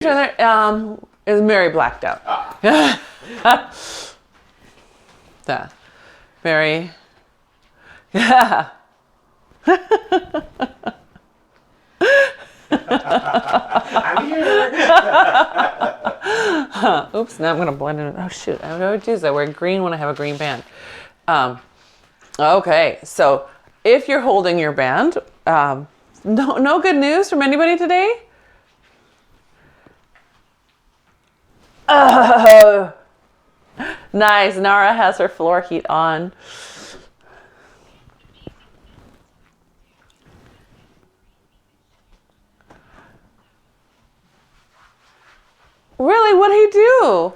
Is Mary blacked out. That. Mary. Yeah. I'm here. Oops, now I'm going to blend it. Oh, shoot. I always use that. I wear green when I have a green band. Okay, so if you're holding your band, no good news from anybody today? Oh, nice. Nara has her floor heat on. Really? What'd he do?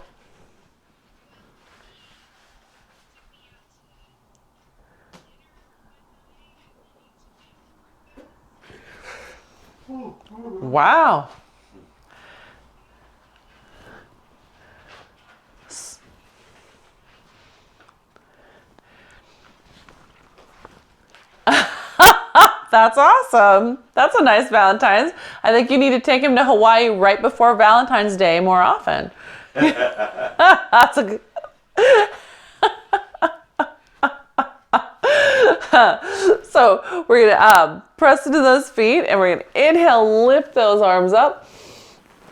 Wow. That's awesome. That's a nice Valentine's. I think you need to take him to Hawaii right before Valentine's Day more often. That's a good... So we're going to press into those feet and we're going to inhale, lift those arms up.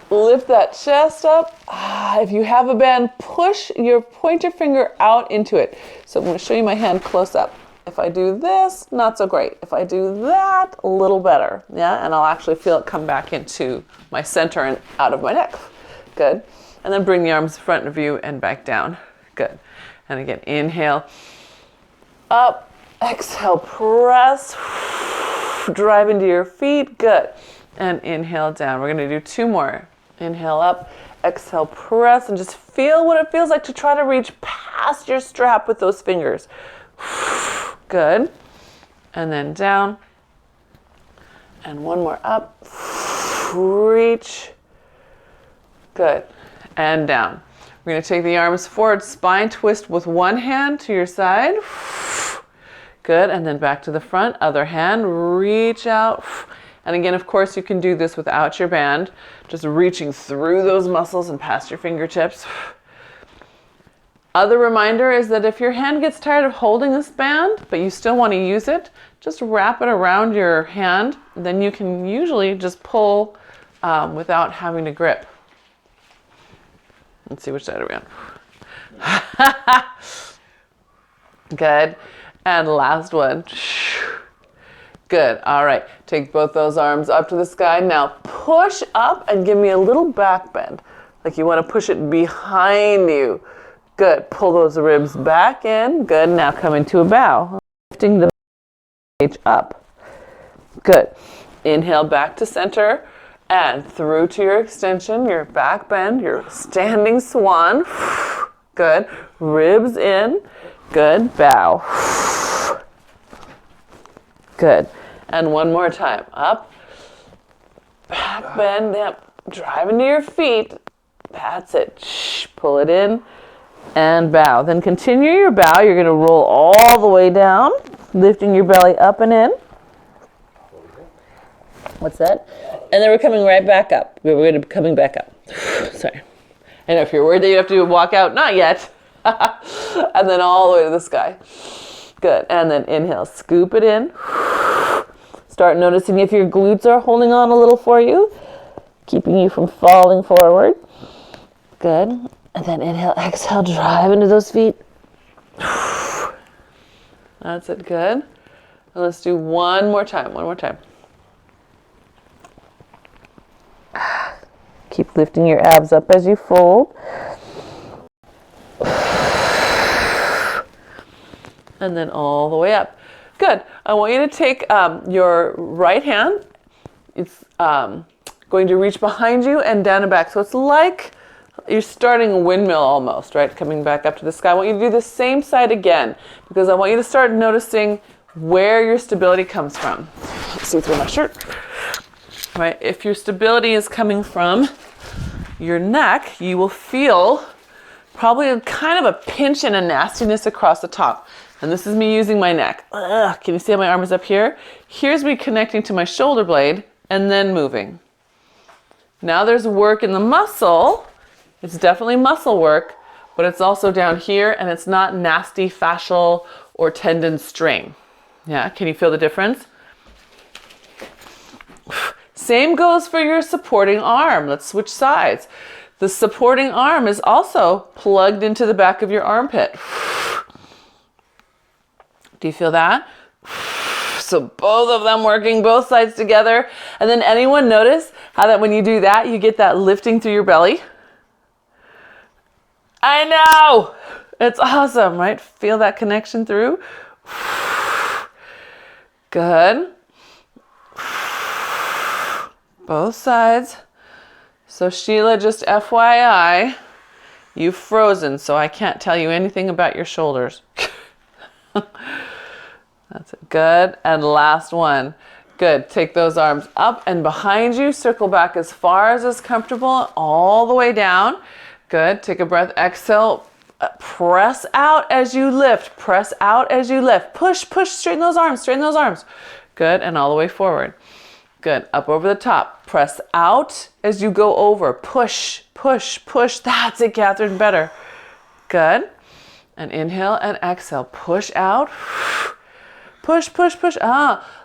Lift that chest up. If you have a band, point your finger out into it. So I'm going to show you my hand close up. If I do this, not so great. If I do that, a little better. Yeah, and I'll actually feel it come back into my center and out of my neck. Good. And then bring the arms front of you and back down. Good. And again, inhale, up, exhale, press, drive into your feet. Good. And inhale down. We're going to do 2 more. Inhale up, exhale, press, and just feel what it feels like to try to reach past your strap with those fingers. Good. And then down. And 1 more up. Reach. Good. And down. We're going to take the arms forward, spine twist with one hand to your side. Good. And then back to the front. Other hand. Reach out. And again, of course, you can do this without your band. Just reaching through those muscles and past your fingertips. Other reminder is that if your hand gets tired of holding this band, but you still want to use it, just wrap it around your hand. Then you can usually just pull without having to grip. Let's see which side are we on. Good. And last one. Good. All right. Take both those arms up to the sky. Now push up and give me a little back bend. Like you want to push it behind you. Good. Pull those ribs back in. Good. Now come into a bow. Lifting the page up. Good. Inhale back to center and through to your extension, your back bend, your standing swan. Good. Ribs in. Good. Bow. Good. And 1 more time. Up. Back bend. Yep. Drive into your feet. That's it. Pull it in. And bow. Then continue your bow. You're going to roll all the way down, lifting your belly up and in. What's that? And then we're coming right back up. We're going to be coming back up. Sorry. And if you're worried that you have to walk out, not yet. And then all the way to the sky. Good. And then inhale, scoop it in. Start noticing if your glutes are holding on a little for you, keeping you from falling forward. Good. And then inhale, exhale, drive into those feet. That's it, good. And let's do 1 more time, 1 more time. Keep lifting your abs up as you fold. And then all the way up. Good. I want you to take your right hand. It's going to reach behind you and down and back. So it's like you're starting a windmill almost, right? Coming back up to the sky. I want you to do the same side again because I want you to start noticing where your stability comes from. See through my shirt. Right? If your stability is coming from your neck, you will feel probably kind of a pinch and a nastiness across the top. And this is me using my neck. Ugh, can you see how my arm is up here? Here's me connecting to my shoulder blade and then moving. Now there's work in the muscle. It's definitely muscle work, but it's also down here, and it's not nasty fascial or tendon strain. Yeah, can you feel the difference? Same goes for your supporting arm. Let's switch sides. The supporting arm is also plugged into the back of your armpit. Do you feel that? So both of them working both sides together. And then anyone notice how that when you do that, you get that lifting through your belly? I know! It's awesome, right? Feel that connection through. Good. Both sides. So Sheila, just FYI, you've frozen, so I can't tell you anything about your shoulders. That's it. Good. And last one. Good. Take those arms up and behind you. Circle back as far as is comfortable, all the way down. Good. Take a breath. Exhale. Press out as you lift. Press out as you lift. Push, push. Straighten those arms. Straighten those arms. Good. And all the way forward. Good. Up over the top. Press out as you go over. Push, push, push. That's it, Catherine. Better. Good. And inhale and exhale. Push out. Push, push, push.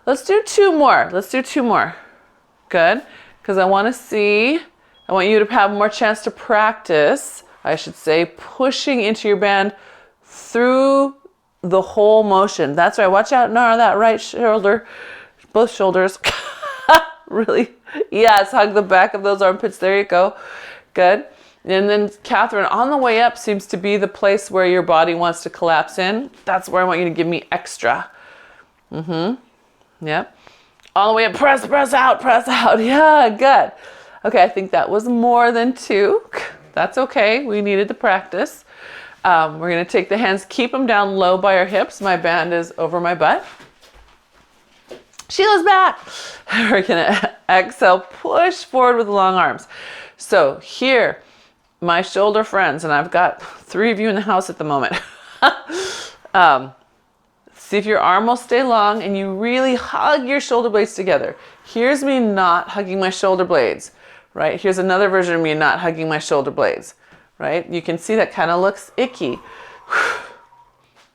Let's do two more. Let's do two more. Good. Because I want you to have more chance to practice, I should say, pushing into your band through the whole motion. That's right. Watch out now, that right shoulder, both shoulders. Really? Yes, hug the back of those armpits. There you go. Good. And then, Catherine, on the way up seems to be the place where your body wants to collapse in. That's where I want you to give me extra. Yep. All the way up. Press, press out, press out. Yeah, good. Okay, I think that was more than two. That's okay. We needed the practice. We're going to take the hands, keep them down low by our hips. My band is over my butt. Sheila's back. We're going to exhale, push forward with long arms. So here, my shoulder friends, and I've got 3 of you in the house at the moment. See if your arm will stay long and you really hug your shoulder blades together. Here's me not hugging my shoulder blades, right? Here's another version of me not hugging my shoulder blades, right? You can see that kind of looks icky.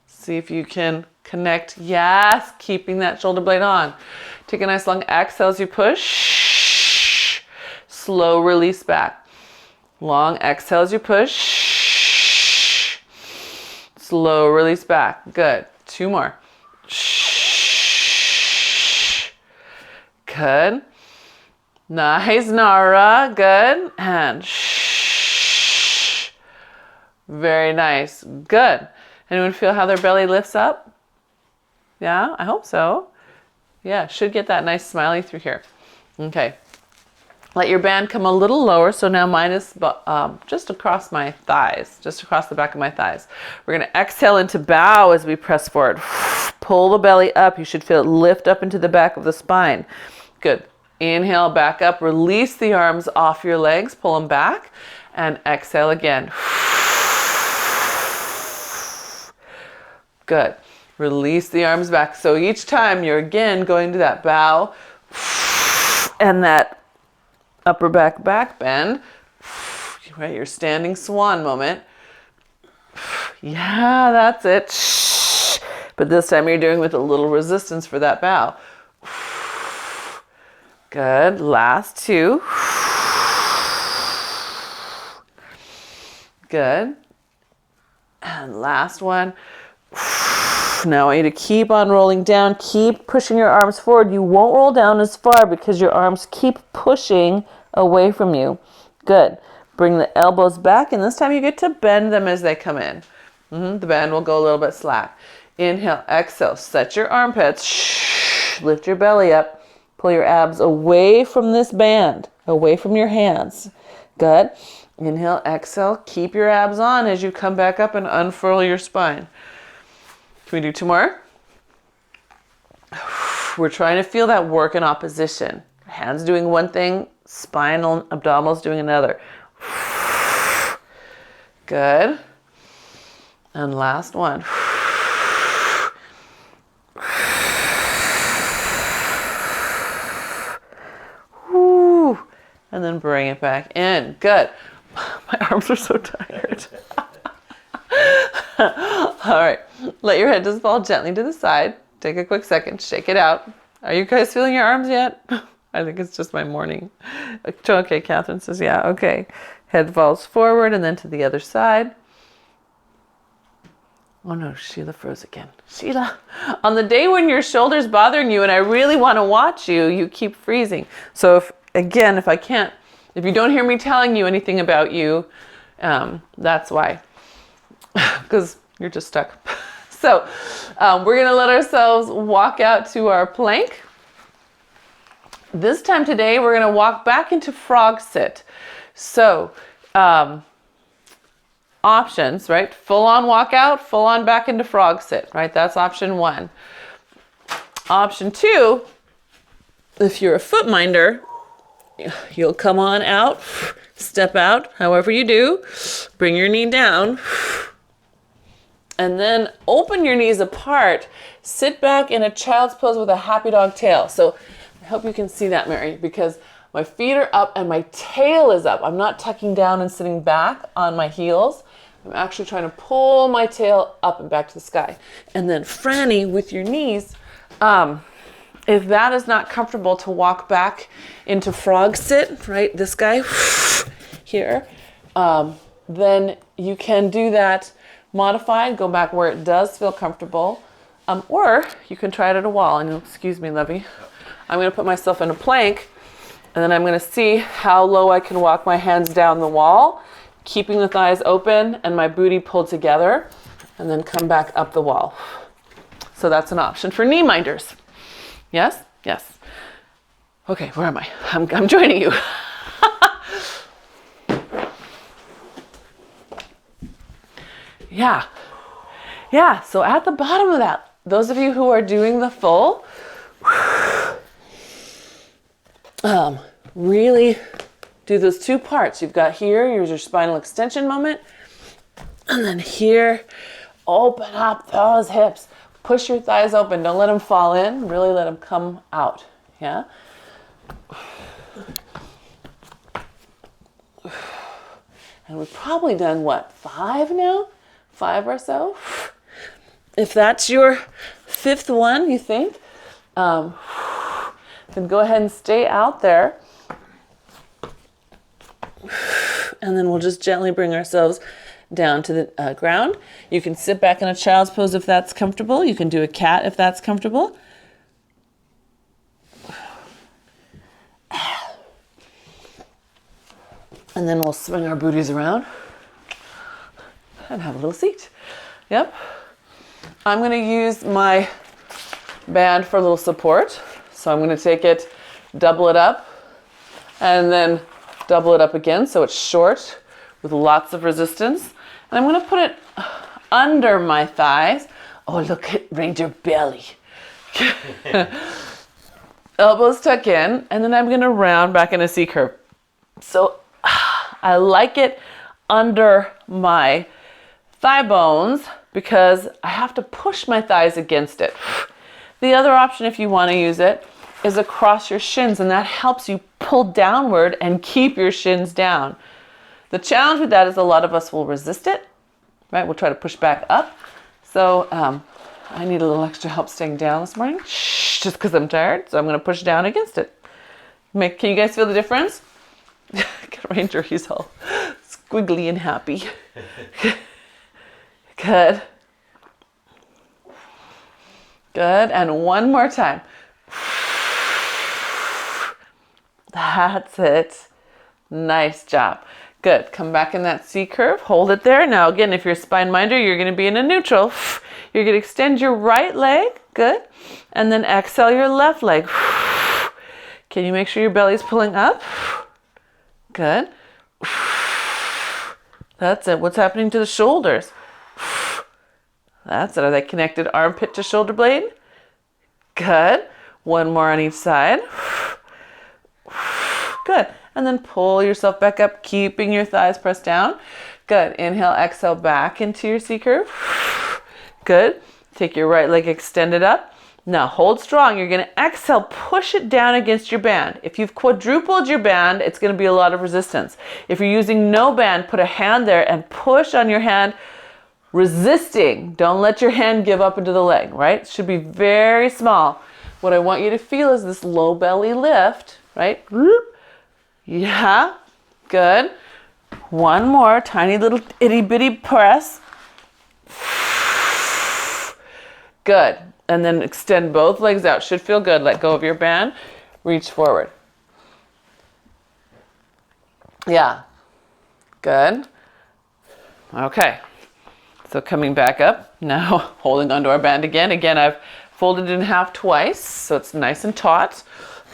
See if you can connect. Yes, keeping that shoulder blade on. Take a nice long exhale as you push. Slow release back. Long exhale as you push. Slow release back. Good. 2 more. Good. Nice, Nara. Good. And very nice. Good. Anyone feel how their belly lifts up? Yeah, I hope so. Yeah, should get that nice smiley through here. Okay. Let your band come a little lower. So now mine is just across my thighs, just across the back of my thighs. We're going to exhale into bow as we press forward. Pull the belly up. You should feel it lift up into the back of the spine. Good. Inhale, back up. Release the arms off your legs. Pull them back. And exhale again. Good. Release the arms back. So each time you're again going to that bow and that upper back bend, right? Your standing swan moment. Yeah, that's it. But this time you're doing with a little resistance for that bow. Good. Last 2. Good. And last one. Now I want you to keep on rolling down. Keep pushing your arms forward. You won't roll down as far because your arms keep pushing away from you. Good. Bring the elbows back, and this time you get to bend them as they come in. The band will go a little bit slack. Inhale, exhale. Set your armpits. Lift your belly up. Pull your abs away from this band, away from your hands. Good. Inhale, exhale. Keep your abs on as you come back up and unfurl your spine. Can we do 2 more? We're trying to feel that work in opposition. Hands doing one thing, spinal, abdominals doing another. Good. And last one. And then bring it back in. Good. My arms are so tired. All right. Let your head just fall gently to the side. Take a quick second. Shake it out. Are you guys feeling your arms yet? I think it's just my morning. Okay, Catherine says, yeah, okay. Head falls forward and then to the other side. Oh no, Sheila froze again. Sheila, on the day when your shoulder's bothering you and I really want to watch you, you keep freezing. So if you don't hear me telling you anything about you, that's why. Because you're just stuck. So we're going to let ourselves walk out to our plank. This time today, we're going to walk back into frog sit. So options, right? Full on walk out, full on back into frog sit, right? That's option 1. Option 2, if you're a foot minder, you'll come on out, step out, however you do, bring your knee down, and then open your knees apart, sit back in a child's pose with a happy dog tail. So I hope you can see that, Mary, because my feet are up and my tail is up. I'm not tucking down and sitting back on my heels. I'm actually trying to pull my tail up and back to the sky. And then Franny, with your knees, if that is not comfortable to walk back into frog sit, right, this guy here, then you can do that modified, go back where it does feel comfortable, or you can try it at a wall. And excuse me, Lovey. I'm going to put myself in a plank, and then I'm going to see how low I can walk my hands down the wall, keeping the thighs open and my booty pulled together, and then come back up the wall. So that's an option for knee minders. Yes? Yes. Okay, where am I? I'm joining you. Yeah. Yeah, so at the bottom of that, those of you who are doing the full, really do those 2 parts. You've got here, here's your spinal extension moment, and then here, open up those hips. Push your thighs open. Don't let them fall in. Really let them come out. Yeah? And we've probably done, what, 5 now? 5 or so? If that's your 5th one, you think, then go ahead and stay out there. And then we'll just gently bring ourselves down to the ground. You can sit back in a child's pose if that's comfortable. You can do a cat if that's comfortable. And then we'll swing our booties around and have a little seat. Yep. I'm going to use my band for a little support. So I'm going to take it, double it up, and then double it up again so it's short with lots of resistance. And I'm going to put it under my thighs. Oh, look at Ranger belly. Elbows tuck in, and then I'm going to round back in a C curve. So I like it under my thigh bones because I have to push my thighs against it. The other option, if you want to use it, is across your shins, and that helps you pull downward and keep your shins down. The challenge with that is a lot of us will resist it, right? We'll try to push back up. So I need a little extra help staying down this morning, just because I'm tired. So I'm going to push down against it. Can you guys feel the difference? Ranger, he's all squiggly and happy. Good. Good. And one more time. That's it. Nice job. Good. Come back in that C curve. Hold it there. Now, again, if you're a spine minder, you're going to be in a neutral. You're going to extend your right leg. Good. And then exhale your left leg. Can you make sure your belly's pulling up? Good. That's it. What's happening to the shoulders? That's it. Are they connected armpit to shoulder blade? Good. One more on each side. Good. And then pull yourself back up, keeping your thighs pressed down. Good. Inhale, exhale back into your C curve. Good. Take your right leg extended up. Now hold strong. You're going to exhale, push it down against your band. If you've quadrupled your band, it's going to be a lot of resistance. If you're using no band, put a hand there and push on your hand, resisting. Don't let your hand give up into the leg, right? It should be very small. What I want you to feel is this low belly lift, right? Yeah, good. One more tiny little itty bitty press. Good. And then extend both legs out. Should feel good. Let go of your band. Reach forward. Yeah. Good. Okay. So coming back up. Now holding onto our band again. Again, I've folded it in half twice, so it's nice and taut.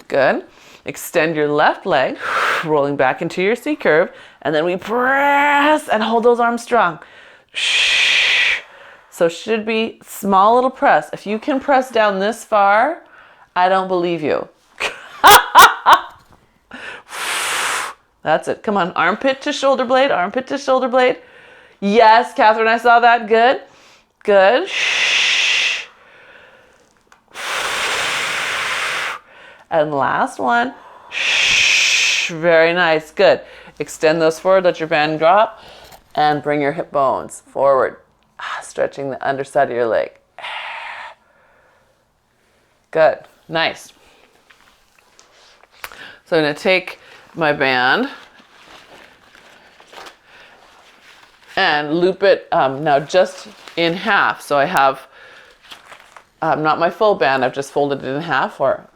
Good. Extend your left leg, rolling back into your C curve, and then we press and hold those arms strong. So should be small little press. If you can press down this far, I don't believe you. That's it. Come on, armpit to shoulder blade, armpit to shoulder blade. Yes, Catherine, I saw that. Good. Good. And last one. Very nice. Good. Extend those forward. Let your band drop. And bring your hip bones forward. Stretching the underside of your leg. Good. Nice. So I'm going to take my band and loop it now just in half. So I have not my full band. I've just folded it in half, or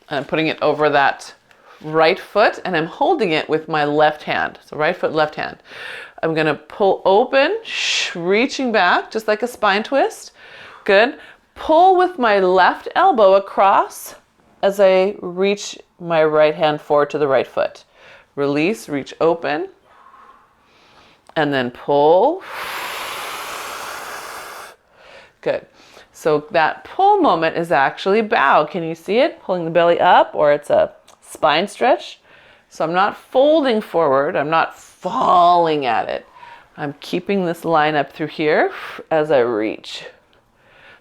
I'm putting it over that right foot, and I'm holding it with my left hand. So right foot, left hand. I'm going to pull open, reaching back, just like a spine twist. Good. Pull with my left elbow across as I reach my right hand forward to the right foot. Release, reach open, and then pull. Good. So that pull moment is actually bow. Can you see it? Pulling the belly up, or it's a spine stretch. So I'm not folding forward. I'm not falling at it. I'm keeping this line up through here as I reach.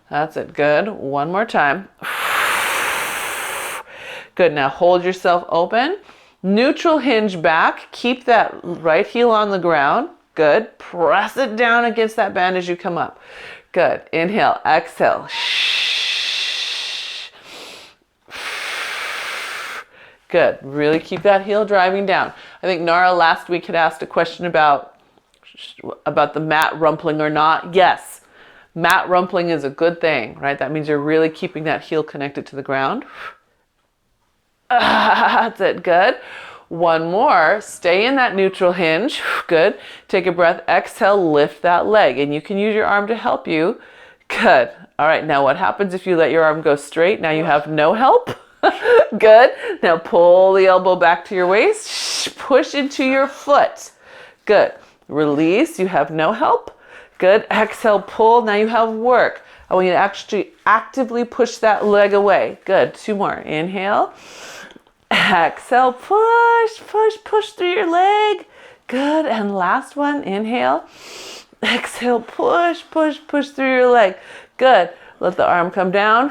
That's it. Good. One more time. Good. Now hold yourself open. Neutral hinge back. Keep that right heel on the ground. Good. Press it down against that band as you come up. Good. Inhale. Exhale. Good. Really keep that heel driving down. I think Nara last week had asked a question about the mat rumpling or not. Yes. Mat rumpling is a good thing, right? That means you're really keeping that heel connected to the ground. That's it. Good. One more. Stay in that neutral hinge. Good. Take a breath. Exhale. Lift that leg. And you can use your arm to help you. Good. All right. Now what happens if you let your arm go straight? Now you have no help. Good. Now pull the elbow back to your waist. Push into your foot. Good. Release. You have no help. Good. Exhale. Pull. Now you have work. I want you to actually actively push that leg away. Good. Two more. Inhale. Exhale. Push, push, push through your leg. Good. And last one. Inhale. Exhale. Push, push, push through your leg. Good. Let the arm come down.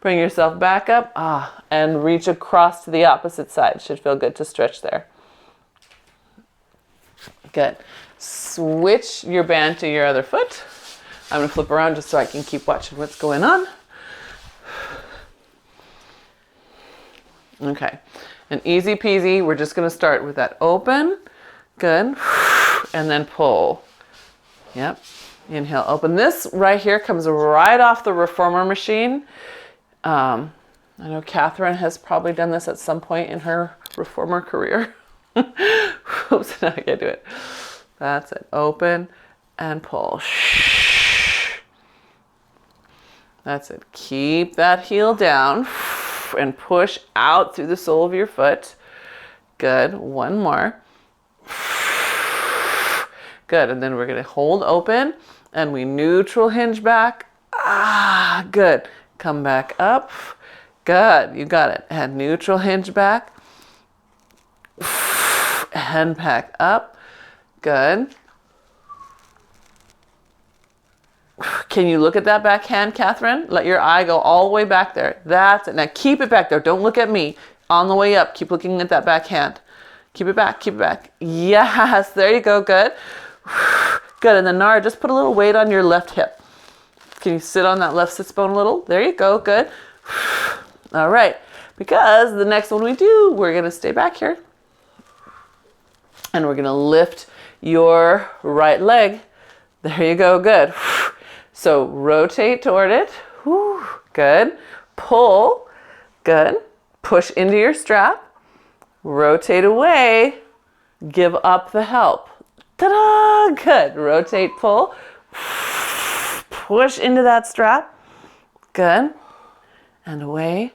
Bring yourself back up. And reach across to the opposite side. Should feel good to stretch there. Good. Switch your band to your other foot. I'm going to flip around just so I can keep watching what's going on. Okay. And easy peasy, we're just going to start with that open. Good. And then pull. Yep. Inhale, open. This right here comes right off the reformer machine. I know Catherine has probably done this at some point in her reformer career. Oops, now I can't do it. That's it. Open and pull. That's it. Keep that heel down and push out through the sole of your foot. Good. One more. Good. And then we're going to hold open and we neutral hinge back. Good. Come back up. Good. You got it. And neutral hinge back. And back up. Good. Can you look at that backhand, Catherine? Let your eye go all the way back there. That's it. Now keep it back there. Don't look at me. On the way up, keep looking at that backhand. Keep it back, keep it back. Yes, there you go, good. Good, and then Nara, just put a little weight on your left hip. Can you sit on that left sits bone a little? There you go, good. All right, because the next one we do, we're gonna stay back here. And we're gonna lift your right leg. There you go, good. So rotate toward it, good. Pull, good. Push into your strap, rotate away, give up the help. Ta-da, good. Rotate, pull, push into that strap, good. And away,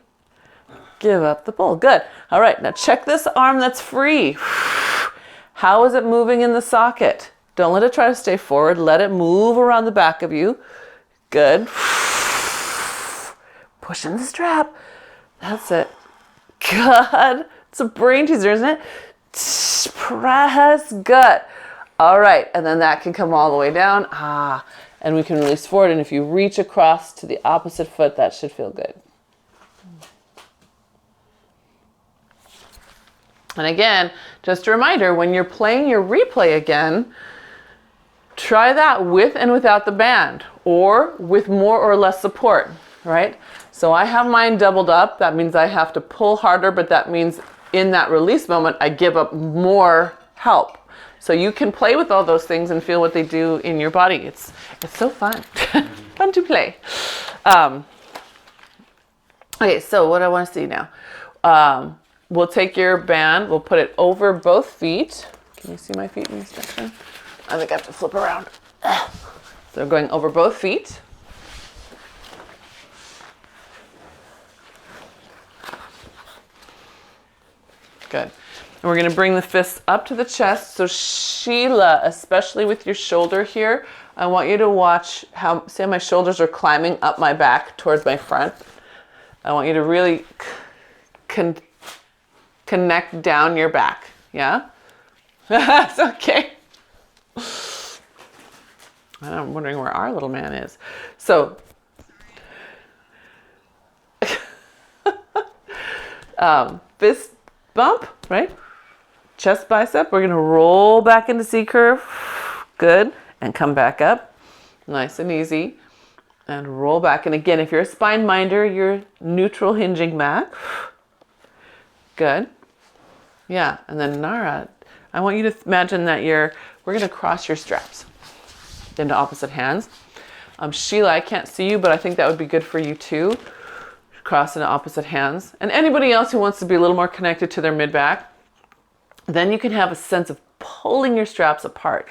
give up the pull, good. All right, now check this arm that's free. How is it moving in the socket? Don't let it try to stay forward. Let it move around the back of you. Good. Push in the strap. That's it. Good. It's a brain teaser, isn't it? Press. Good. All right. And then that can come all the way down. And we can release forward. And if you reach across to the opposite foot, that should feel good. And again, just a reminder, when you're playing your replay again, try that with and without the band, or with more or less support, right? So I have mine doubled up. That means I have to pull harder, but that means in that release moment, I give up more help. So you can play with all those things and feel what they do in your body. It's so fun. Fun to play. Okay, so what I want to see now. We'll take your band, we'll put it over both feet. Can you see my feet in this direction? I think I have to flip around. So going over both feet. Good. And we're going to bring the fists up to the chest. So Sheila, especially with your shoulder here, I want you to watch how, say my shoulders are climbing up my back towards my front. I want you to really connect down your back. Yeah? That's okay. I'm wondering where our little man is. So, fist bump, right? Chest bicep. We're going to roll back into C curve. Good. And come back up. Nice and easy. And roll back. And again, if you're a spine minder, you're neutral hinging back. Good. Yeah. And then Nara, I want you to imagine that we're going to cross your straps into opposite hands. Sheila, I can't see you, but I think that would be good for you too. Cross into opposite hands. And anybody else who wants to be a little more connected to their mid-back, then you can have a sense of pulling your straps apart.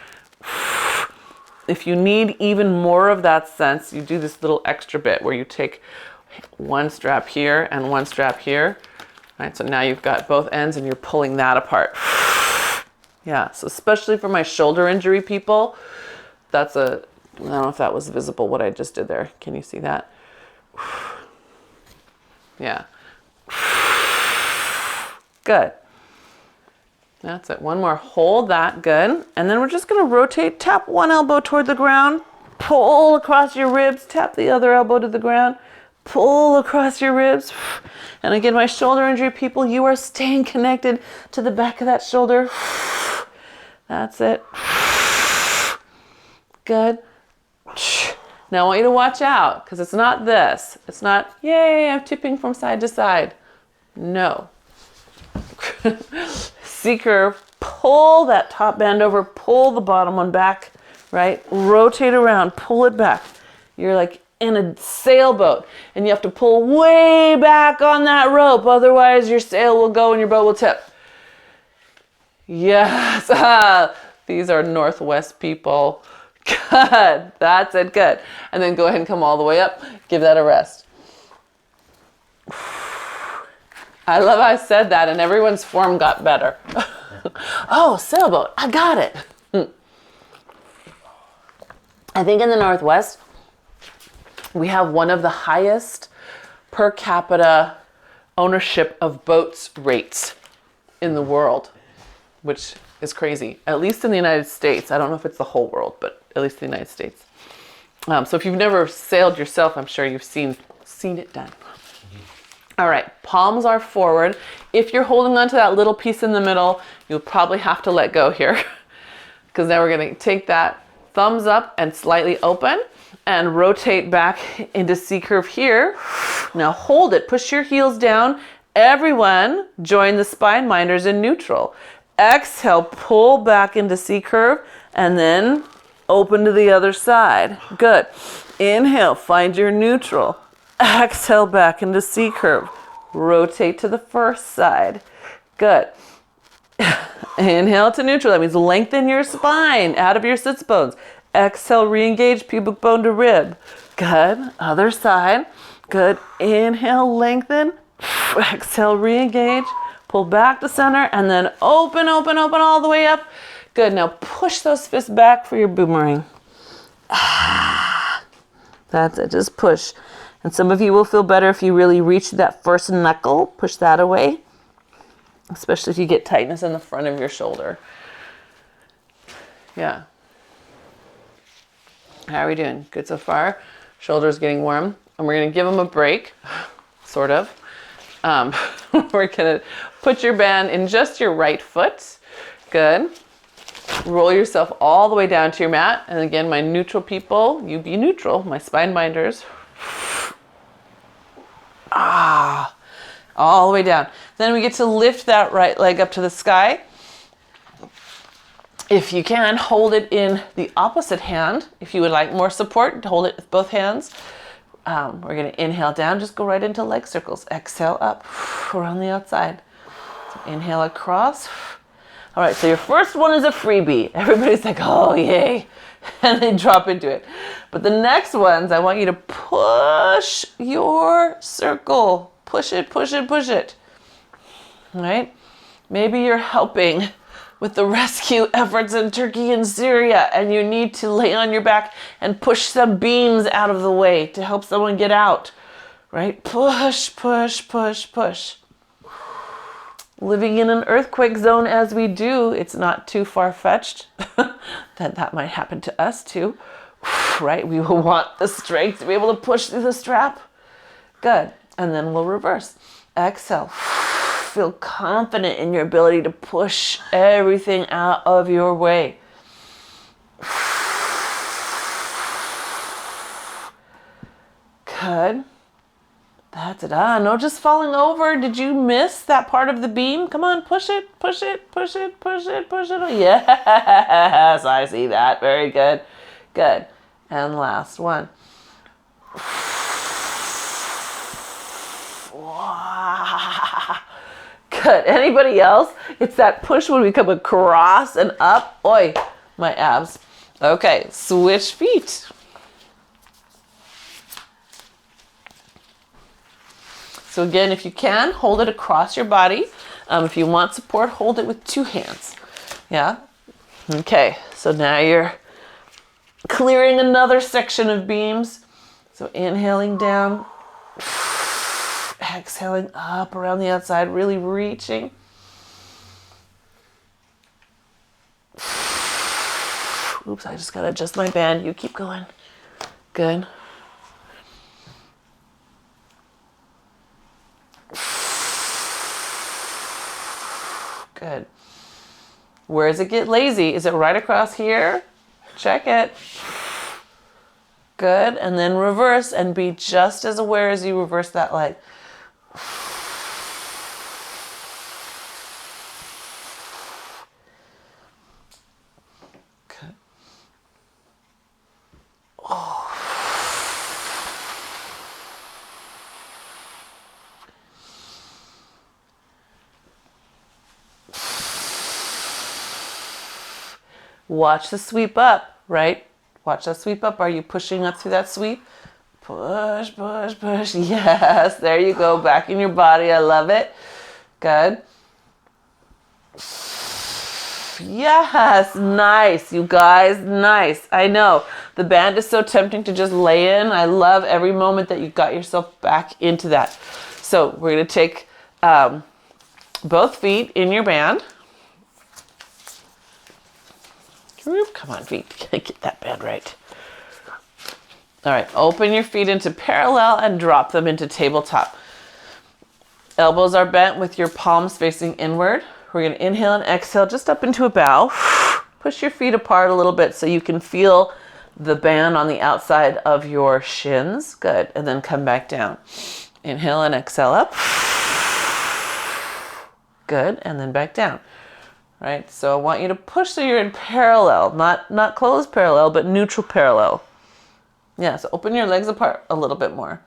If you need even more of that sense, you do this little extra bit where you take one strap here and one strap here. Right, so now you've got both ends and you're pulling that apart. Yeah, so especially for my shoulder injury people, I don't know if that was visible what I just did there. Can you see that? Yeah. Good. That's it. One more. Hold that. Good. And then we're just going to rotate. Tap one elbow toward the ground. Pull across your ribs. Tap the other elbow to the ground. Pull across your ribs. And again, my shoulder injury people, you are staying connected to the back of that shoulder. That's it. Good. Now I want you to watch out, because it's not this. It's not, yay, I'm tipping from side to side. No. C curve, pull that top band over, pull the bottom one back, right? Rotate around, pull it back. You're like in a sailboat, and you have to pull way back on that rope, otherwise your sail will go and your boat will tip. Yes, these are Northwest people. Good, that's it, good. And then go ahead and come all the way up, give that a rest. I love how I said that and everyone's form got better. Oh, sailboat, I got it. I think in the Northwest, we have one of the highest per capita ownership of boats rates in the world, which is crazy. At least in the United States. I don't know if it's the whole world, but at least in the United States. So if you've never sailed yourself, I'm sure you've seen it done. All right, palms are forward. If you're holding on to that little piece in the middle, you'll probably have to let go here, because now we're going to take that thumbs up and slightly open and rotate back into C curve here. Now hold it, push your heels down. Everyone join the spine minders in neutral. Exhale, pull back into C curve and then open to the other side. Good. Inhale, find your neutral. Exhale back into C curve. Rotate to the first side. Good. Inhale to neutral. That means lengthen your spine out of your sits bones. Exhale, re-engage pubic bone to rib. Good. Other side. Good. Inhale, lengthen. Exhale, re-engage. Pull back to center and then open, open, open all the way up. Good. Now push those fists back for your boomerang. That's it. Just push. And some of you will feel better if you really reach that first knuckle. Push that away. Especially if you get tightness in the front of your shoulder. Yeah. How are we doing? Good so far? Shoulders getting warm. And we're going to give them a break. Sort of. We're going to put your band in just your right foot. Good. Roll yourself all the way down to your mat. And again, my neutral people, you be neutral. My spine minders. All the way down. Then we get to lift that right leg up to the sky. If you can, hold it in the opposite hand. If you would like more support, hold it with both hands. We're going to inhale down, just go right into leg circles. Exhale up, around the outside. So inhale across. All right, so your first one is a freebie. Everybody's like, oh, yay. And they drop into it. But the next ones, I want you to push your circle. Push it, push it, push it. All right? Maybe you're helping with the rescue efforts in Turkey and Syria, and you need to lay on your back and push some beams out of the way to help someone get out. Right? Push, push, push, push. Living in an earthquake zone as we do, it's not too far-fetched that might happen to us too. Right? We will want the strength to be able to push through the strap. Good. And then we'll reverse. Exhale. Feel confident in your ability to push everything out of your way. Good. That's it. No, just falling over. Did you miss that part of the beam? Come on, push it, push it, push it, push it, push it. Yes, I see that. Very good. Good. And last one. Good. Anybody else? It's that push when we come across and up. Oi, my abs. Okay, switch feet. So again, if you can, hold it across your body. If you want support, hold it with two hands. Yeah? Okay, so now you're clearing another section of beams. So inhaling down. Exhaling up around the outside, really reaching. Oops, I just got to adjust my band. You keep going. Good. Good. Where does it get lazy? Is it right across here? Check it. Good. And then reverse and be just as aware as you reverse that leg. Good. Oh. Watch the sweep up, right? Watch that sweep up. Are you pushing up through that sweep? Push, push, push. Yes, there you go. Back in your body. I love it. Good. Yes, nice, you guys. Nice. I know. The band is so tempting to just lay in. I love every moment that you got yourself back into that. So we're going to take both feet in your band. Come on, feet. Get that band right. All right, open your feet into parallel and drop them into tabletop. Elbows are bent with your palms facing inward. We're going to inhale and exhale just up into a bow. Push your feet apart a little bit so you can feel the band on the outside of your shins. Good. And then come back down. Inhale and exhale up. Good. And then back down. Right? So I want you to push so you're in parallel, not closed parallel, but neutral parallel. Yeah, so open your legs apart a little bit more.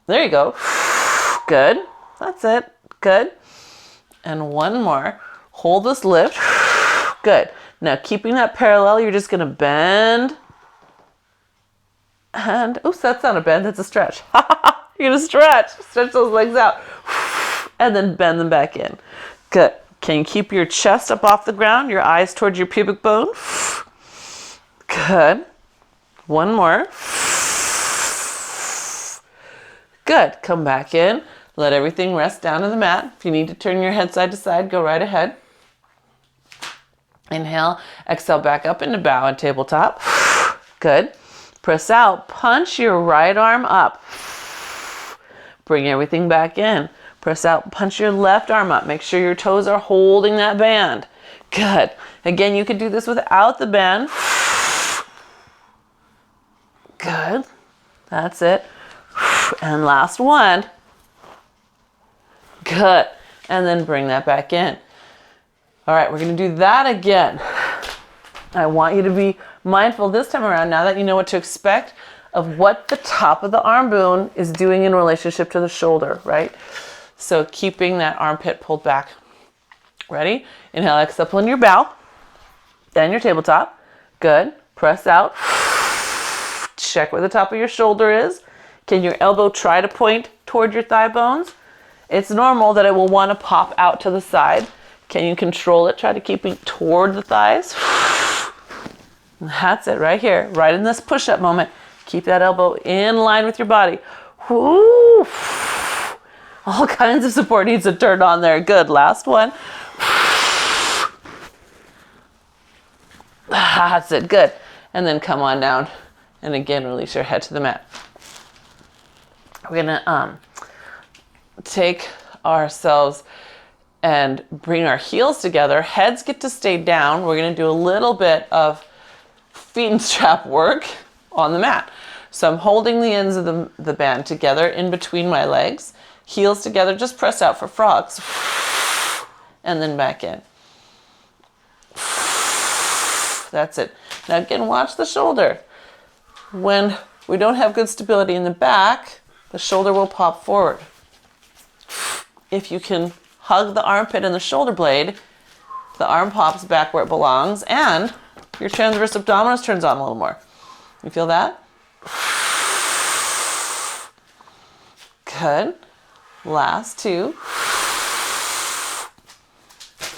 There you go. Good. That's it. Good. And one more. Hold this lift. Good. Now keeping that parallel, you're just going to bend. And, oops, that's not a bend, that's a stretch. You're going to stretch those legs out. And then bend them back in. Good. Can you keep your chest up off the ground, your eyes towards your pubic bone? Good. One more. Good. Come back in. Let everything rest down on the mat. If you need to turn your head side to side, go right ahead. Inhale, exhale back up into bow and tabletop. Good. Press out. Punch your right arm up. Bring everything back in. Press out. Punch your left arm up. Make sure your toes are holding that band. Good. Again, you could do this without the band. Good. That's it. And last one. Good. And then bring that back in. All right, we're going to do that again. I want you to be mindful this time around, now that you know what to expect, of what the top of the arm bone is doing in relationship to the shoulder, right? So keeping that armpit pulled back. Ready? Inhale, exhale, pull in your bow. Then your tabletop. Good. Press out. Check where the top of your shoulder is. Can your elbow try to point toward your thigh bones? It's normal that it will want to pop out to the side. Can you control it? Try to keep it toward the thighs. That's it right here, right in this push-up moment. Keep that elbow in line with your body. Woo. All kinds of support needs to turn on there. Good. Last one. That's it. Good. And then come on down. And again, release your head to the mat. We're going to take ourselves and bring our heels together. Heads get to stay down. We're going to do a little bit of feet and strap work on the mat. So I'm holding the ends of the band together in between my legs. Heels together, just press out for frogs. And then back in. That's it. Now again, watch the shoulder. When we don't have good stability in the back, the shoulder will pop forward. If you can hug the armpit and the shoulder blade, the arm pops back where it belongs, and your transverse abdominis turns on a little more. You feel that? Good. Last two.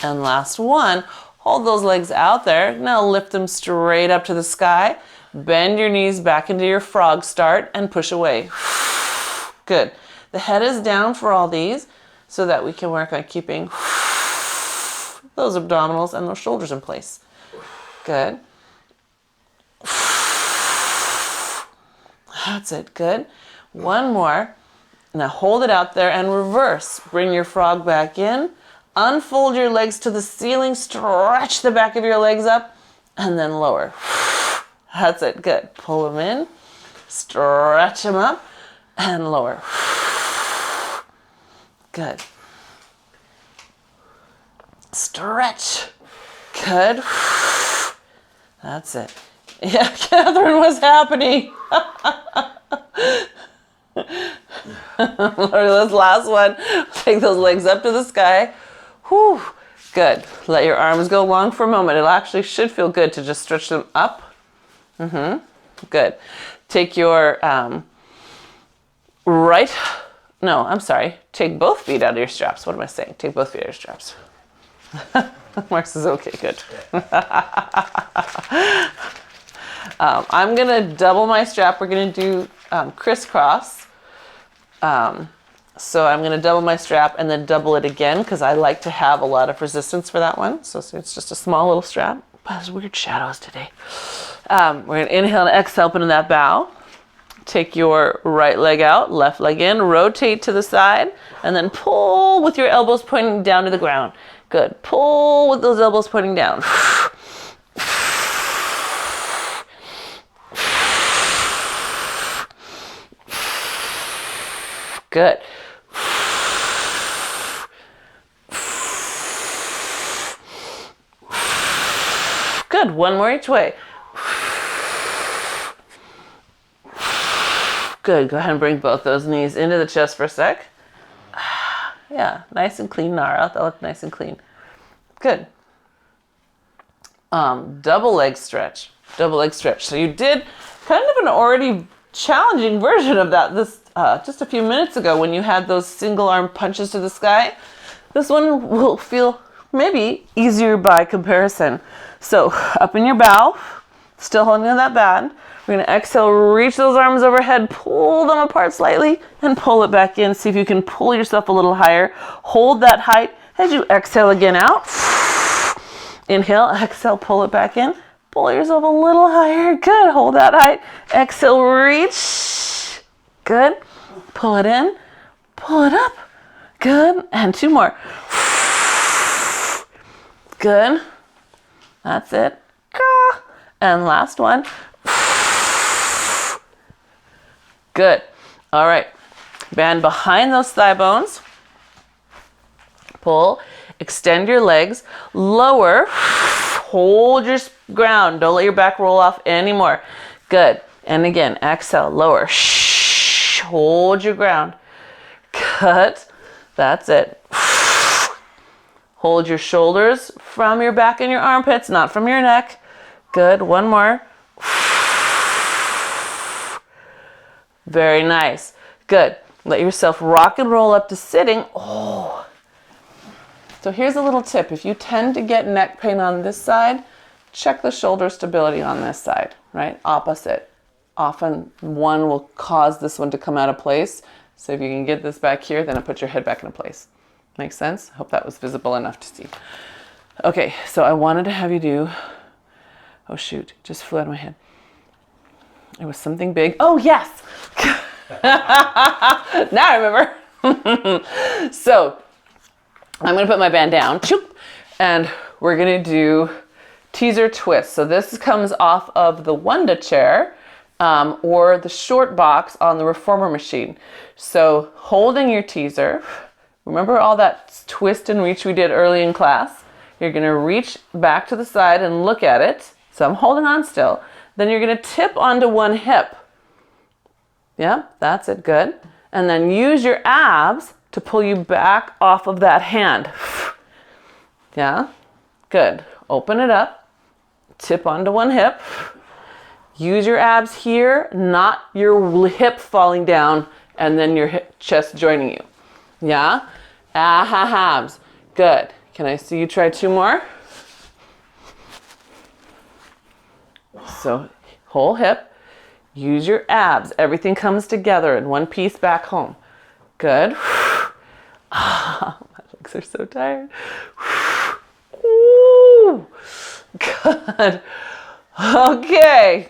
And last one. Hold those legs out there. Now lift them straight up to the sky. Bend your knees back into your frog start and push away. Good. The head is down for all these so that we can work on keeping those abdominals and those shoulders in place. Good. That's it. Good. One more. Now hold it out there and reverse. Bring your frog back in. Unfold your legs to the ceiling. Stretch the back of your legs up and then lower. That's it. Good. Pull them in. Stretch them up and lower. Good. Stretch. Good. That's it. Yeah, Catherine, what's happening? This last one. Take those legs up to the sky. Whew. Good. Let your arms go long for a moment. It actually should feel good to just stretch them up. Good. Take your take both feet out of your straps. What am I saying? Take both feet out of your straps. Mark says, okay, good. I'm going to double my strap. We're going to do crisscross. So I'm going to double my strap and then double it again because I like to have a lot of resistance for that one. So it's just a small little strap. But there's weird shadows today. We're going to inhale and exhale up into that bow. Take your right leg out, left leg in, rotate to the side, and then pull with your elbows pointing down to the ground. Good. Pull with those elbows pointing down. Good. Good. One more each way. Good. Go ahead and bring both those knees into the chest for a sec. Yeah, nice and clean, Nara. That looked nice and clean. Good. Double leg stretch. Double leg stretch. So you did kind of an already challenging version of that this just a few minutes ago when you had those single arm punches to the sky. This one will feel maybe easier by comparison. So up in your bow, still holding on that band. We're going to exhale, reach those arms overhead, pull them apart slightly, and pull it back in. See if you can pull yourself a little higher. Hold that height as you exhale again out. Inhale, exhale, pull it back in. Pull yourself a little higher. Good. Hold that height. Exhale, reach. Good. Pull it in. Pull it up. Good. And two more. Good. That's it. And last one. Good. All right. Band behind those thigh bones. Pull. Extend your legs. Lower. Hold your ground. Don't let your back roll off anymore. Good. And again, exhale. Lower. Hold your ground. Good. That's it. Hold your shoulders from your back and your armpits, not from your neck. Good. One more. Very nice. Good. Let yourself rock and roll up to sitting. Oh. So here's a little tip. If you tend to get neck pain on this side, check the shoulder stability on this side, right? Opposite. Often one will cause this one to come out of place. So if you can get this back here, then put your head back in place. Makes sense? Hope that was visible enough to see. Okay, so I wanted to have you do, oh shoot, just flew out of my head. It was something big. Oh yes! Now I remember. So I'm gonna put my band down, and we're gonna do teaser twist. So this comes off of the Wanda chair or the short box on the reformer machine. So holding your teaser, remember all that twist and reach we did early in class? You're gonna reach back to the side and look at it. So I'm holding on still. Then you're gonna tip onto one hip. Yeah, that's it, good. And then use your abs to pull you back off of that hand. Yeah, good. Open it up, tip onto one hip. Use your abs here, not your hip falling down and then your hip, chest joining you. Yeah, abs, good. Can I see you try two more? So whole hip, use your abs. Everything comes together in one piece back home. Good. My legs are so tired. Ooh, good. Okay.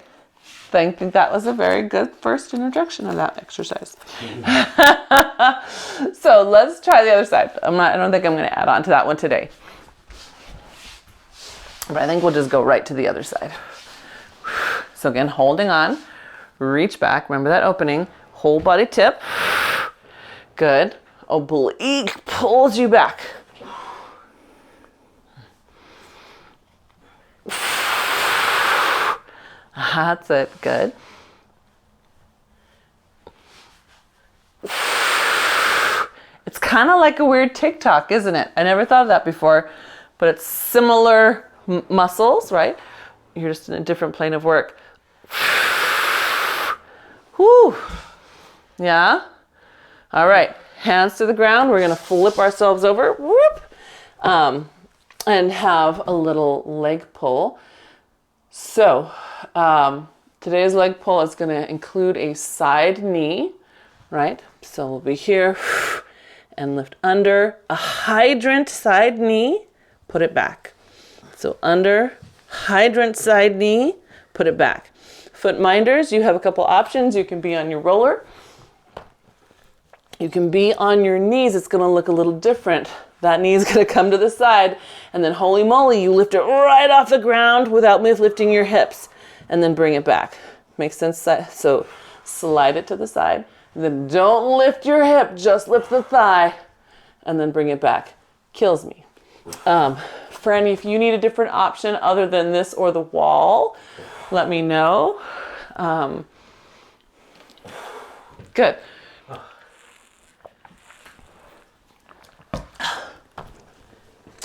I think that was a very good first introduction of that exercise. So let's try the other side. I don't think I'm going to add on to that one today. But I think we'll just go right to the other side. So again, holding on, reach back. Remember that opening. Whole body tip. Good. Oblique pulls you back. That's it. Good. It's kind of like a weird TikTok, isn't it? I never thought of that before, but it's similar muscles, right? You're just in a different plane of work. Whew. Yeah. All right. Hands to the ground. We're going to flip ourselves over. Whoop. And have a little leg pull. So today's leg pull is going to include a side knee, right? So we'll be here and lift under. A hydrant side knee, put it back. So under, hydrant side knee, put it back. foot minders, you have a couple options. You can be on your roller. You can be on your knees. It's going to look a little different. That knee is going to come to the side, and then holy moly, you lift it right off the ground without lifting your hips, and then bring it back. Makes sense? So slide it to the side, and then don't lift your hip, just lift the thigh, and then bring it back. Kills me. Franny, if you need a different option other than this or the wall, let me know. Good.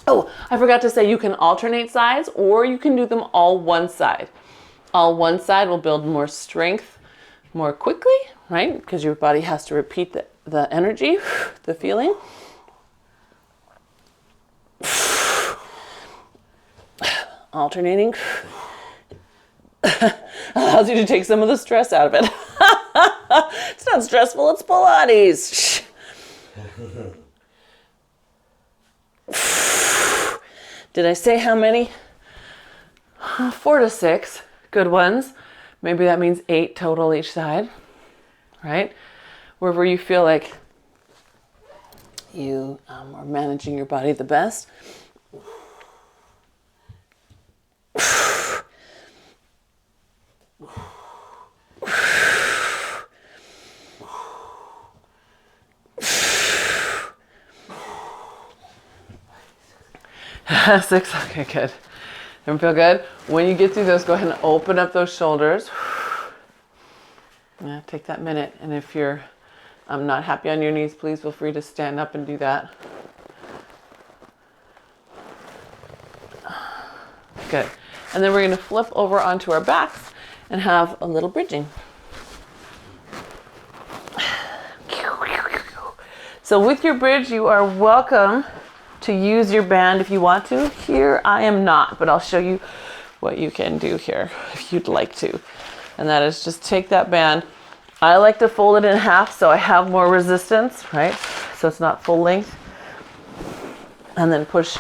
Oh, I forgot to say you can alternate sides, or you can do them all one side. All one side will build more strength more quickly, right? Because your body has to repeat the energy, the feeling. Alternating allows you to take some of the stress out of it. It's not stressful, it's Pilates. Did I say how many? 4 to 6 good ones. Maybe that means 8 total each side, right? Wherever you feel like you are managing your body the best. Six, okay, good. Everyone feel good? When you get through those, go ahead and open up those shoulders. Yeah, take that minute. And if you're not happy on your knees, please feel free to stand up and do that. Good. And then we're going to flip over onto our backs and have a little bridging. So with your bridge, you are welcome to use your band if you want to. Here I am not, but I'll show you what you can do here if you'd like to. And that is just take that band. I like to fold it in half so I have more resistance, right? So it's not full length. And then push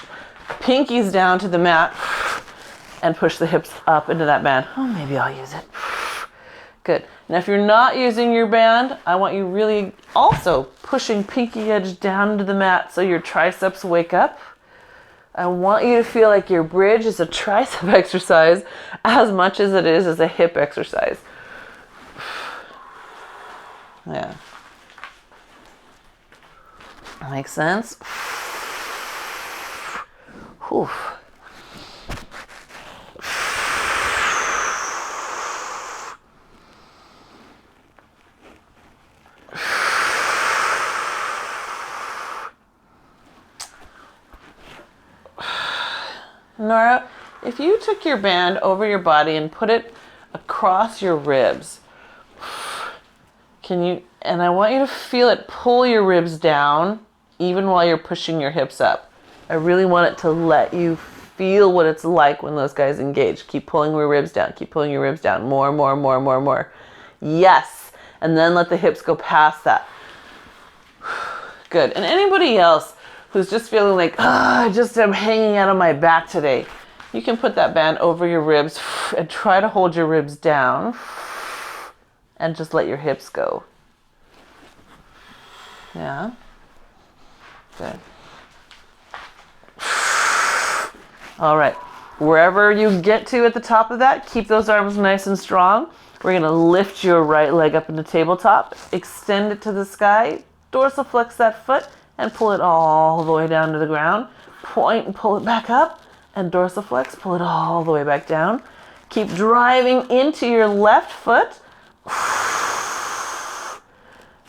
pinkies down to the mat and push the hips up into that band. Oh, maybe I'll use it. Good. Now if you're not using your band, I want you really also pushing pinky edge down into the mat so your triceps wake up. I want you to feel like your bridge is a tricep exercise as much as it is a hip exercise. Yeah. Makes sense? Whew. Nora, if you took your band over your body and put it across your ribs, and I want you to feel it pull your ribs down even while you're pushing your hips up. I really want it to let you feel what it's like when those guys engage. Keep pulling your ribs down, keep pulling your ribs down. More. Yes. And then let the hips go past that. Good. And anybody else who's just feeling like, I just am hanging out on my back today, you can put that band over your ribs and try to hold your ribs down and just let your hips go. Yeah. Good. All right. Wherever you get to at the top of that, keep those arms nice and strong. We're going to lift your right leg up into tabletop, extend it to the sky, dorsiflex that foot, and pull it all the way down to the ground. Point and pull it back up, and dorsiflex, pull it all the way back down. Keep driving into your left foot.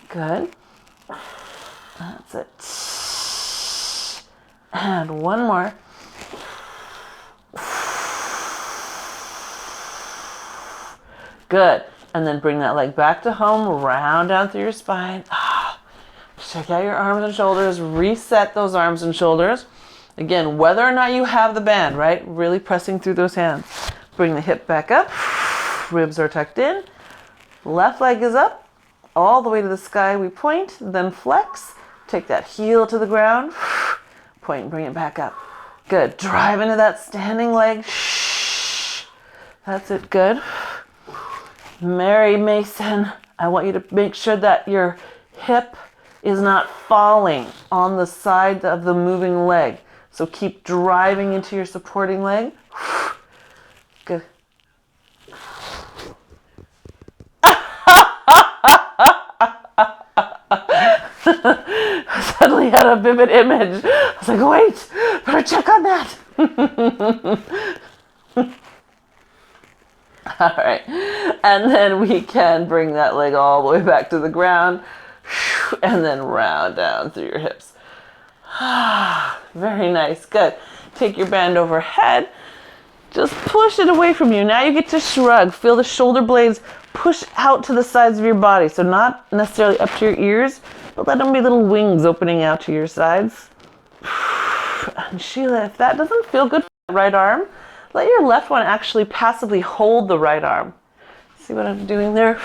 Good. That's it. And one more. Good. And then bring that leg back to home, round down through your spine. Check out your arms and shoulders. Reset those arms and shoulders. Again, whether or not you have the band, right? Really pressing through those hands. Bring the hip back up. Ribs are tucked in. Left leg is up. All the way to the sky we point, then flex. Take that heel to the ground. Point and bring it back up. Good. Drive into that standing leg. That's it. Good. Mary Mason, I want you to make sure that your hip is not falling on the side of the moving leg. So keep driving into your supporting leg. Good. I suddenly had a vivid image. I was like, wait, better check on that. All right. And then we can bring that leg all the way back to the ground and then round down through your hips. Very nice. Good. Take your band overhead. Just push it away from you. Now you get to shrug. Feel the shoulder blades push out to the sides of your body. So not necessarily up to your ears, but let them be little wings opening out to your sides. And Sheila, if that doesn't feel good for the right arm, let your left one actually passively hold the right arm. See what I'm doing there?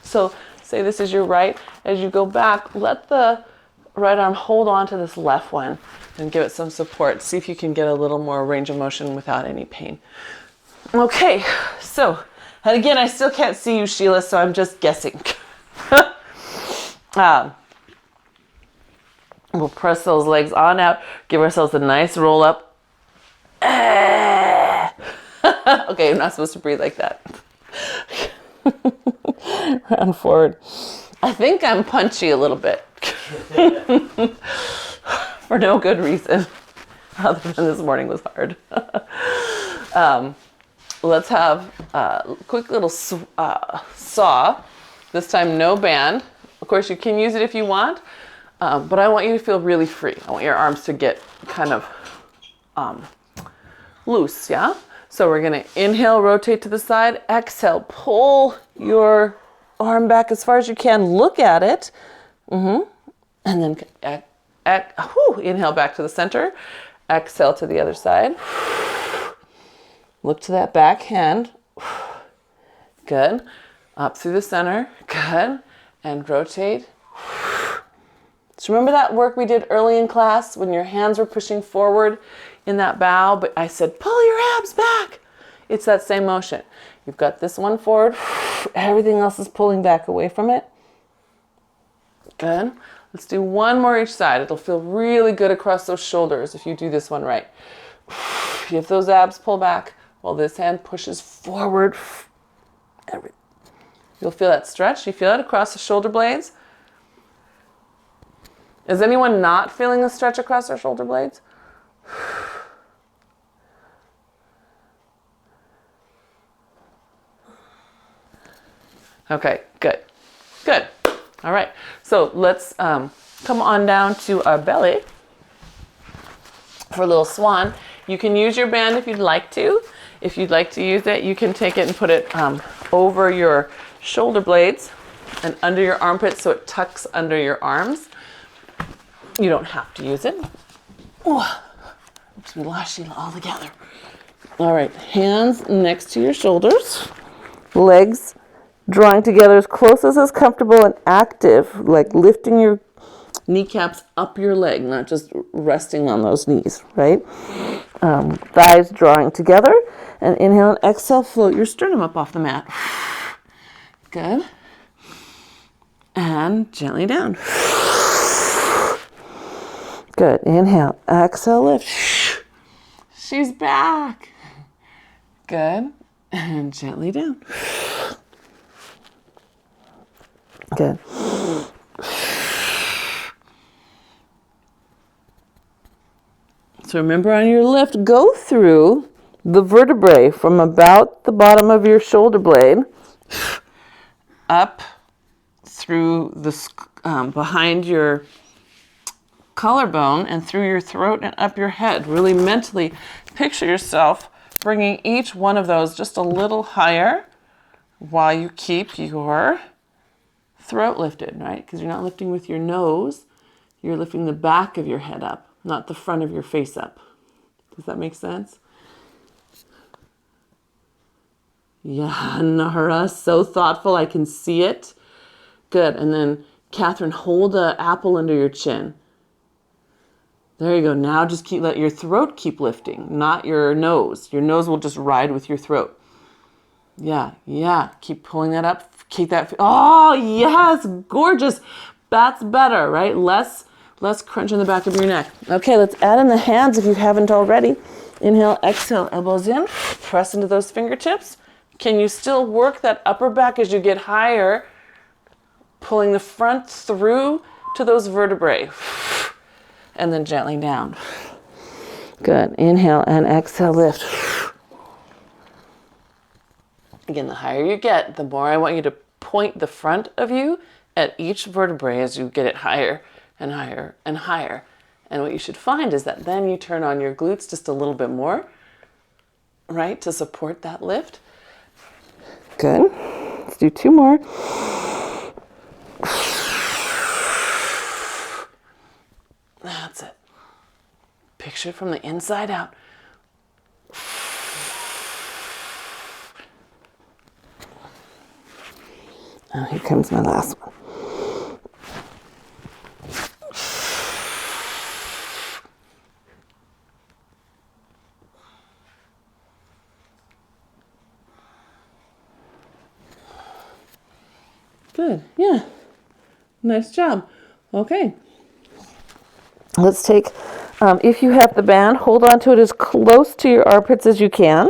So say this is your right. As you go back, let the right arm hold on to this left one and give it some support. See if you can get a little more range of motion without any pain. Okay, so, and again, I still can't see you, Sheila, so I'm just guessing. We'll press those legs on out, give ourselves a nice roll up. Okay, I'm not supposed to breathe like that. Round forward. I think I'm punchy a little bit. For no good reason, other than this morning was hard. Let's have a quick little saw. This time no band. Of course, you can use it if you want, but I want you to feel really free. I want your arms to get kind of loose, yeah? So we're gonna inhale, rotate to the side, exhale, pull your arm back as far as you can, look at it, and then inhale back to the center, exhale to the other side, look to that back hand, good, up through the center, good, and rotate. So remember that work we did early in class when your hands were pushing forward in that bow, but I said, pull your abs back. It's that same motion. You've got this one forward, everything else is pulling back away from it. Good. Let's do one more each side. It'll feel really good across those shoulders if you do this one right. If those abs pull back while this hand pushes forward, you'll feel that stretch. You feel it across the shoulder blades. Is anyone not feeling a stretch across their shoulder blades? Okay, good. Good. All right. So let's come on down to our belly for a little swan. You can use your band if you'd like to. If you'd like to use it, you can take it and put it over your shoulder blades and under your armpits so it tucks under your arms. You don't have to use it. Oops, we lost Sheila altogether. All right, hands next to your shoulders, legs drawing together as close as is comfortable and active, like lifting your kneecaps up your leg, not just resting on those knees, right? Thighs drawing together, and inhale and exhale, float your sternum up off the mat. Good. And gently down. Good. Inhale, exhale, lift. She's back. Good. And gently down. Good. So remember on your lift, go through the vertebrae from about the bottom of your shoulder blade up through the behind your collarbone and through your throat and up your head. Really mentally picture yourself bringing each one of those just a little higher while you keep your throat lifted, right? Because you're not lifting with your nose, you're lifting the back of your head up, not the front of your face up. Does that make sense? Yeah, Nahara, so thoughtful, I can see it. Good, and then Catherine, hold the apple under your chin. There you go. Now just let your throat keep lifting, not your nose. Your nose will just ride with your throat. Yeah, yeah. Keep pulling that up. Keep that. Oh, yes. Gorgeous. That's better, right? Less crunch in the back of your neck. Okay, let's add in the hands if you haven't already. Inhale, exhale, elbows in. Press into those fingertips. Can you still work that upper back as you get higher? Pulling the front through to those vertebrae. And then gently down. Good. Inhale and exhale, lift. Again, the higher you get, the more I want you to point the front of you at each vertebrae as you get it higher and higher and higher. And what you should find is that then you turn on your glutes just a little bit more, right, to support that lift. Good. Let's do 2 more. That's it. Picture it from the inside out. Oh, here comes my last one. Good, yeah. Nice job. Okay. Let's take, if you have the band, hold on to it as close to your armpits as you can,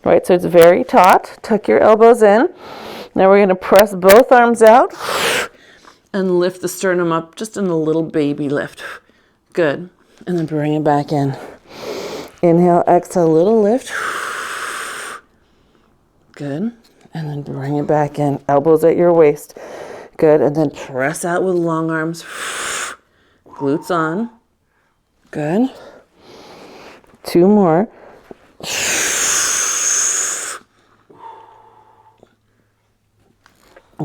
right? So it's very taut. Tuck your elbows in. Now we're going to press both arms out and lift the sternum up just in a little baby lift. Good. And then bring it back in. Inhale, exhale, little lift. Good. And then bring it back in. Elbows at your waist. Good. And then press out with long arms. Glutes on. Good. 2 more.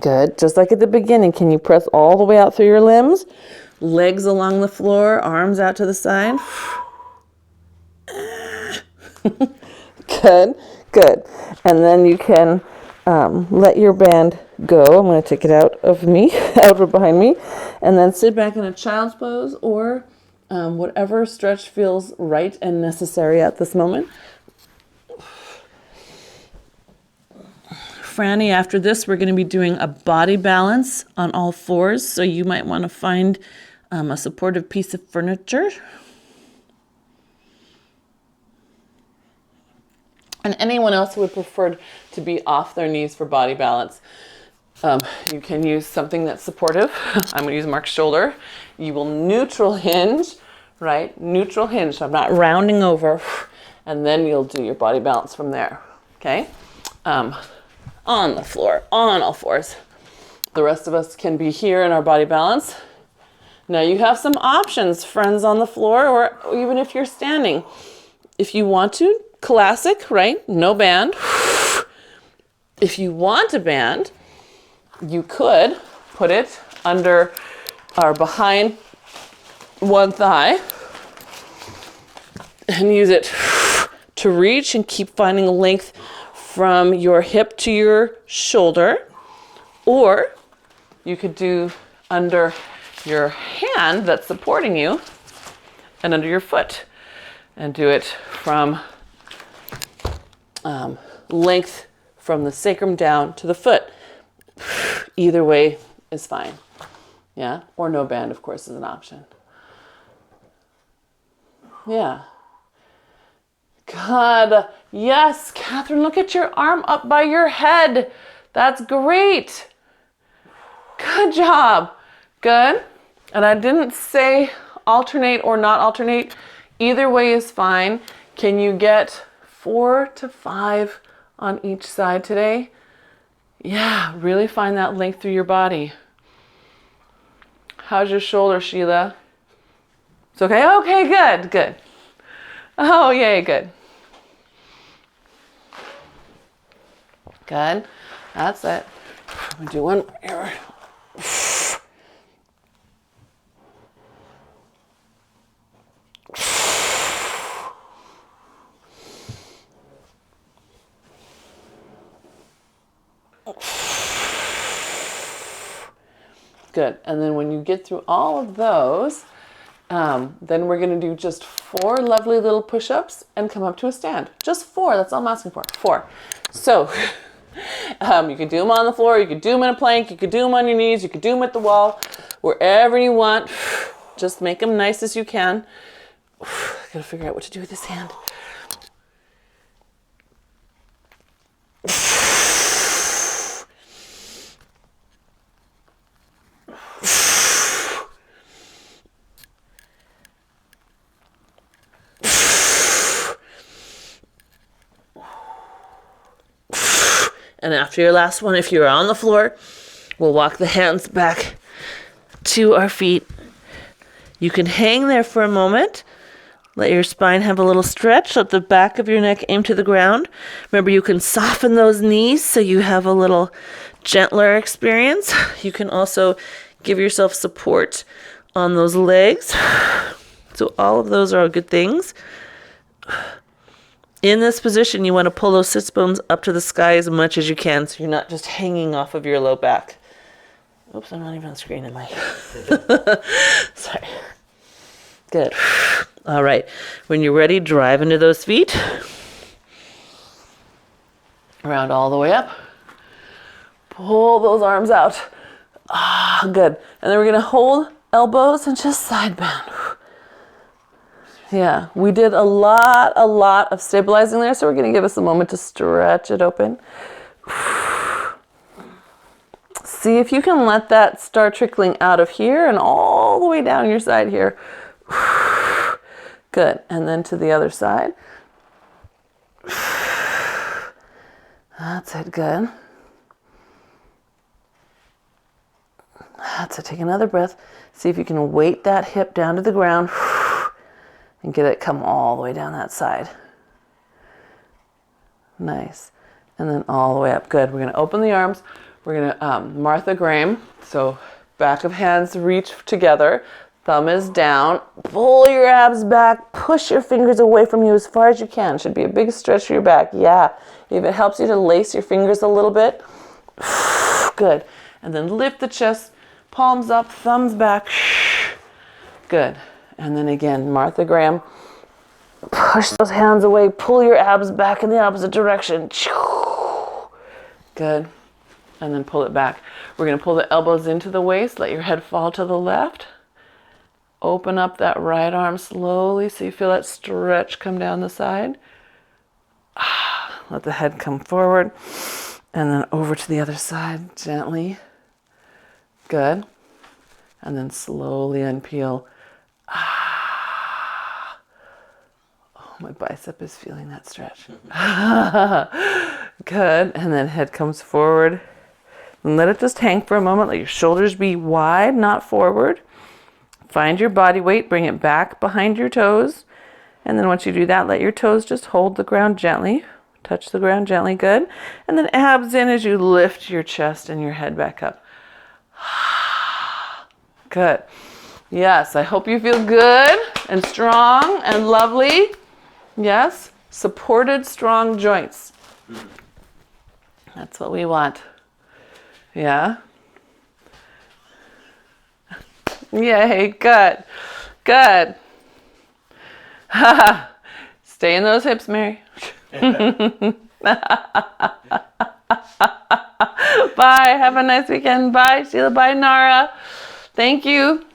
Good. Just like at the beginning, can you press all the way out through your limbs? Legs along the floor, arms out to the side. Good. Good. And then you can let your band go. I'm going to take it out of me, out from behind me, and then sit back in a child's pose or whatever stretch feels right and necessary at this moment. Franny, after this, we're going to be doing a body balance on all 4s, so you might want to find a supportive piece of furniture. And anyone else who would prefer to be off their knees for body balance, you can use something that's supportive. I'm going to use Mark's shoulder. You will neutral hinge, right? Neutral hinge, so I'm not rounding over, and then you'll do your body balance from there, okay? On the floor, on all 4s. The rest of us can be here in our body balance. Now you have some options, friends on the floor, or even if you're standing. If you want to, classic, right? No band. If you want a band, you could put it under or behind one thigh and use it to reach and keep finding length from your hip to your shoulder, or you could do under your hand that's supporting you and under your foot, and do it from length from the sacrum down to the foot. Either way is fine. Yeah, or no band, of course, is an option. Yeah. God, yes, Catherine, look at your arm up by your head. That's great. Good job. Good. And I didn't say alternate or not alternate. Either way is fine. Can you get 4 to 5 on each side today? Yeah, really find that length through your body. How's your shoulder, Sheila? It's okay? Okay, good, good. Oh, yay, good. Good. That's it. I'm gonna do one here. Good. And then when you get through all of those, then we're going to do just 4 lovely little push-ups and come up to a stand. Just 4. That's all I'm asking for. 4. So You could do them on the floor, you could do them in a plank, you could do them on your knees, you could do them at the wall, wherever you want. Just make them nice as you can. Gotta figure out what to do with this hand. And after your last one, if you're on the floor, we'll walk the hands back to our feet. You can hang there for a moment. Let your spine have a little stretch. Let the back of your neck aim to the ground. Remember, you can soften those knees so you have a little gentler experience. You can also give yourself support on those legs. So all of those are good things. In this position, you want to pull those sits bones up to the sky as much as you can so you're not just hanging off of your low back. Oops, I'm not even on screen, am I? Sorry. Good. All right. When you're ready, drive into those feet. Round all the way up. Pull those arms out. Good. And then we're going to hold elbows and just side bend. Yeah, we did a lot of stabilizing there, so we're going to give us a moment to stretch it open. See if you can let that start trickling out of here and all the way down your side here. Good, and then to the other side. That's it, good. That's it, take another breath. See if you can weight that hip down to the ground. And get it come all the way down that side. Nice. And then all the way up. Good. We're going to open the arms. We're going to Martha Graham. So back of hands reach together. Thumb is down. Pull your abs back. Push your fingers away from you as far as you can. Should be a big stretch for your back. Yeah. If it helps you to lace your fingers a little bit. Good. And then lift the chest. Palms up. Thumbs back. Good. And then again, Martha Graham, push those hands away, pull your abs back in the opposite direction. Good. And then pull it back. We're going to pull the elbows into the waist, let your head fall to the left. Open up that right arm slowly so you feel that stretch come down the side. Let the head come forward. And then over to the other side, gently. Good. And then slowly unpeel. Oh, my bicep is feeling that stretch. Good. And then head comes forward. And let it just hang for a moment. Let your shoulders be wide, not forward. Find your body weight. Bring it back behind your toes. And then once you do that, let your toes just hold the ground gently. Touch the ground gently. Good. And then abs in as you lift your chest and your head back up. Good. Yes, I hope you feel good and strong and lovely. Yes, supported, strong joints. That's what we want. Yeah? Yay, good. Good. Stay in those hips, Mary. Bye. Have a nice weekend. Bye, Sheila. Bye, Nara. Thank you.